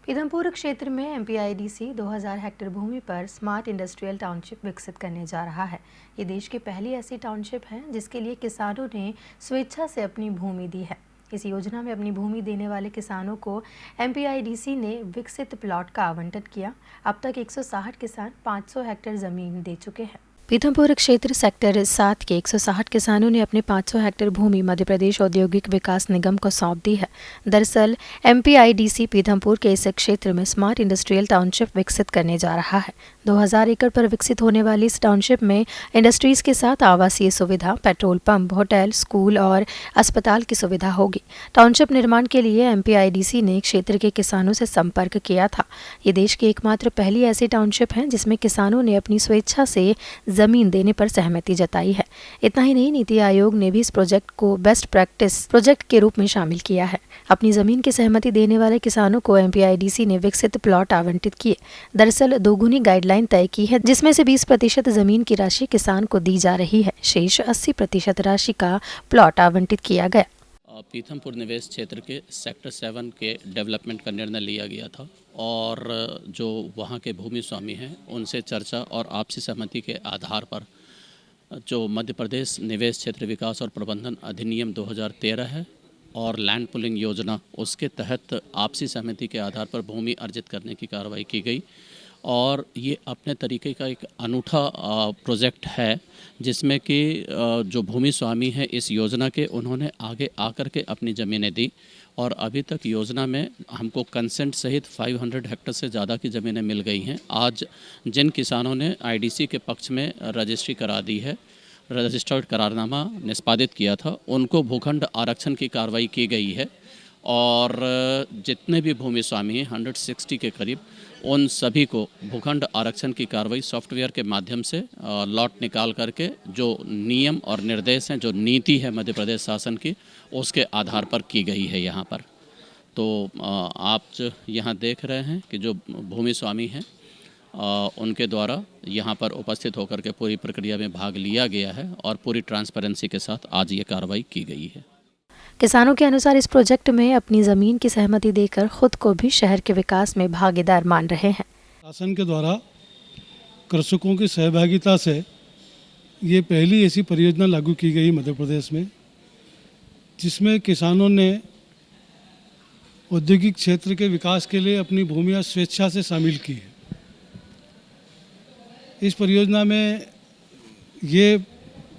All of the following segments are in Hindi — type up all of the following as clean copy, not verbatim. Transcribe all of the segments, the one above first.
पीथमपुर क्षेत्र में एमपीआईडीसी 2000 हेक्टेयर भूमि पर स्मार्ट इंडस्ट्रियल टाउनशिप विकसित करने जा रहा है। ये देश की पहली ऐसी टाउनशिप है जिसके लिए किसानों ने स्वेच्छा से अपनी भूमि दी है। इस योजना में अपनी भूमि देने वाले किसानों को एमपीआईडीसी ने विकसित प्लॉट का आवंटन किया। अब तक 160 किसान 500 हेक्टेयर जमीन दे चुके हैं। पीथमपुर क्षेत्र सेक्टर 7 के 160 किसानों ने अपने 500 हेक्टेयर भूमि मध्य प्रदेश औद्योगिक विकास निगम को सौंप दी है। दरअसल एमपीआईडीसी पीथमपुर के इस क्षेत्र में स्मार्ट इंडस्ट्रियल टाउनशिप विकसित करने जा रहा है। 2000 एकड़ पर विकसित होने वाली इस टाउनशिप में इंडस्ट्रीज के साथ आवासीय सुविधा, पेट्रोल पंप, होटल, स्कूल और अस्पताल की सुविधा होगी। टाउनशिप निर्माण के लिए एमपीआईडीसी ने क्षेत्र के किसानों से संपर्क किया था। ये देश की एकमात्र पहली ऐसी टाउनशिप है जिसमें किसानों ने अपनी स्वेच्छा से जमीन देने पर सहमति जताई है। इतना ही नहीं, नीति आयोग ने भी इस प्रोजेक्ट को बेस्ट प्रैक्टिस प्रोजेक्ट के रूप में शामिल किया है। अपनी जमीन की सहमति देने वाले किसानों को एमपीआईडीसी ने विकसित प्लॉट आवंटित किए। दरअसल दोगुनी गाइडलाइन तय की है, जिसमें से 20% जमीन की राशि किसान को दी जा रही है। शेष 80% राशि का प्लॉट आवंटित किया गया। पीथमपुर निवेश क्षेत्र के सेक्टर 7 के डेवलपमेंट का निर्णय लिया गया था और जो वहाँ के भूमि स्वामी हैं उनसे चर्चा और आपसी सहमति के आधार पर जो मध्य प्रदेश निवेश क्षेत्र विकास और प्रबंधन अधिनियम 2013 है और लैंड पुलिंग योजना, उसके तहत आपसी सहमति के आधार पर भूमि अर्जित करने की कार्रवाई की गई। और ये अपने तरीके का एक अनूठा प्रोजेक्ट है जिसमें कि जो भूमि स्वामी है इस योजना के, उन्होंने आगे आकर के अपनी ज़मीनें दी और अभी तक योजना में हमको कंसेंट सहित 500 हेक्टेयर से ज़्यादा की ज़मीनें मिल गई हैं। आज जिन किसानों ने आईडीसी के पक्ष में रजिस्ट्री करा दी है, रजिस्टर्ड करारनामा निष्पादित किया था, उनको भूखंड आरक्षण की कार्रवाई की गई है और जितने भी भूमि स्वामी हैं 160 के करीब, उन सभी को भूखंड आरक्षण की कार्रवाई सॉफ्टवेयर के माध्यम से लॉट निकाल करके जो नियम और निर्देश हैं, जो नीति है मध्य प्रदेश शासन की, उसके आधार पर की गई है यहाँ पर। तो आप यहाँ देख रहे हैं कि जो भूमि स्वामी हैं उनके द्वारा यहाँ पर उपस्थित होकर के पूरी प्रक्रिया में भाग लिया गया है और पूरी ट्रांसपेरेंसी के साथ आज ये कार्रवाई की गई है। किसानों के अनुसार इस प्रोजेक्ट में अपनी जमीन की सहमति देकर खुद को भी शहर के विकास में भागीदार मान रहे हैं। शासन के द्वारा कृषकों की सहभागिता से ये पहली ऐसी परियोजना लागू की गई मध्य प्रदेश में, जिसमें किसानों ने औद्योगिक क्षेत्र के विकास के लिए अपनी भूमियां स्वेच्छा से शामिल की है। इस परियोजना में ये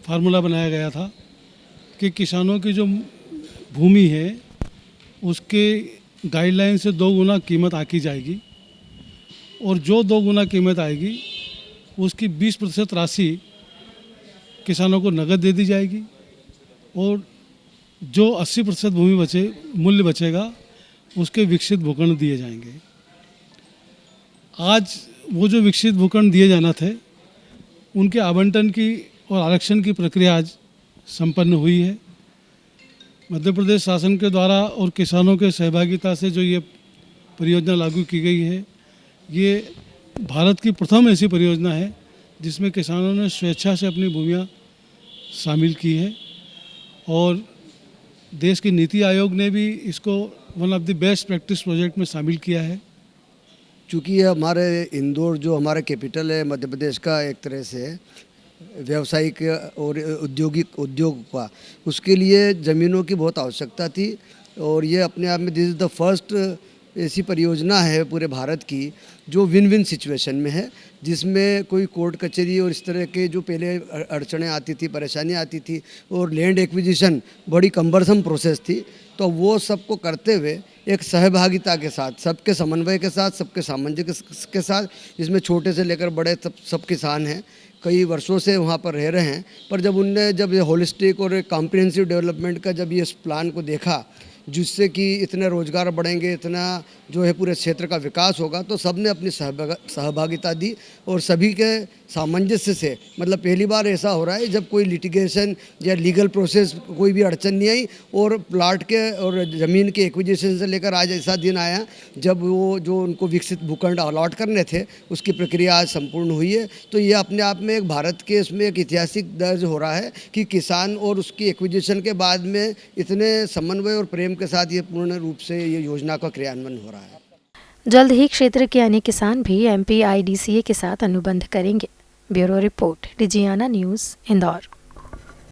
फार्मूला बनाया गया था कि किसानों की जो भूमि है उसके गाइडलाइन से 2 गुना कीमत आकी जाएगी और जो 2 गुना कीमत आएगी उसकी 20% राशि किसानों को नकद दे दी जाएगी और जो 80% भूमि मूल्य बचेगा उसके विकसित भूखंड दिए जाएंगे। आज वो जो विकसित भूखंड दिए जाना थे उनके आवंटन की और आरक्षण की प्रक्रिया आज संपन्न हुई है। मध्य प्रदेश शासन के द्वारा और किसानों के सहभागिता से जो ये परियोजना लागू की गई है, ये भारत की प्रथम ऐसी परियोजना है जिसमें किसानों ने स्वेच्छा से अपनी भूमियां शामिल की है और देश की नीति आयोग ने भी इसको one of the best practice project में शामिल किया है। चूँकि ये हमारे इंदौर जो हमारा कैपिटल है मध्य प्रदेश का, एक तरह से व्यावसायिक और उद्योग का, उसके लिए ज़मीनों की बहुत आवश्यकता थी और ये अपने आप में दिस इज़ द फर्स्ट ऐसी परियोजना है पूरे भारत की जो विन विन सिचुएशन में है, जिसमें कोई कोर्ट कचहरी और इस तरह के जो पहले अड़चनें आती थी, परेशानियाँ आती थी और लैंड एक्विजिशन बड़ी कम्बरसम प्रोसेस थी, तो वो सबको करते हुए एक सहभागिता के साथ, सबके समन्वय के साथ, सबके सामंजस्य के साथ, इसमें छोटे से लेकर बड़े सब किसान हैं, कई वर्षों से वहाँ पर रह रहे हैं। पर जब ये होलिस्टिक और कॉम्प्रिहेंसिव डेवलपमेंट का जब ये इस प्लान को देखा जिससे कि इतने रोज़गार बढ़ेंगे, इतना जो है पूरे क्षेत्र का विकास होगा, तो सब ने अपनी सहभागिता दी और सभी के सामंजस्य से, मतलब पहली बार ऐसा हो रहा है जब कोई लिटिगेशन या लीगल प्रोसेस कोई भी अड़चन नहीं आई और प्लाट के और ज़मीन के एक्विजिशन से लेकर आज ऐसा दिन आया जब वो जो उनको विकसित भूखंड अलॉट करने थे उसकी प्रक्रिया आज संपूर्ण हुई है। तो ये अपने आप में एक भारत के इसमें एक ऐतिहासिक दर्ज हो रहा है कि किसान और उसकी एक्विजिशन के बाद में इतने समन्वय और प्रेम के साथ ये पूर्ण रूप से ये योजना का क्रियान्वयन हो रहा है। जल्द ही क्षेत्र के अन्य किसान भी MPIDCA के साथ अनुबंध करेंगे। Bureau report, Digiana news, Indore.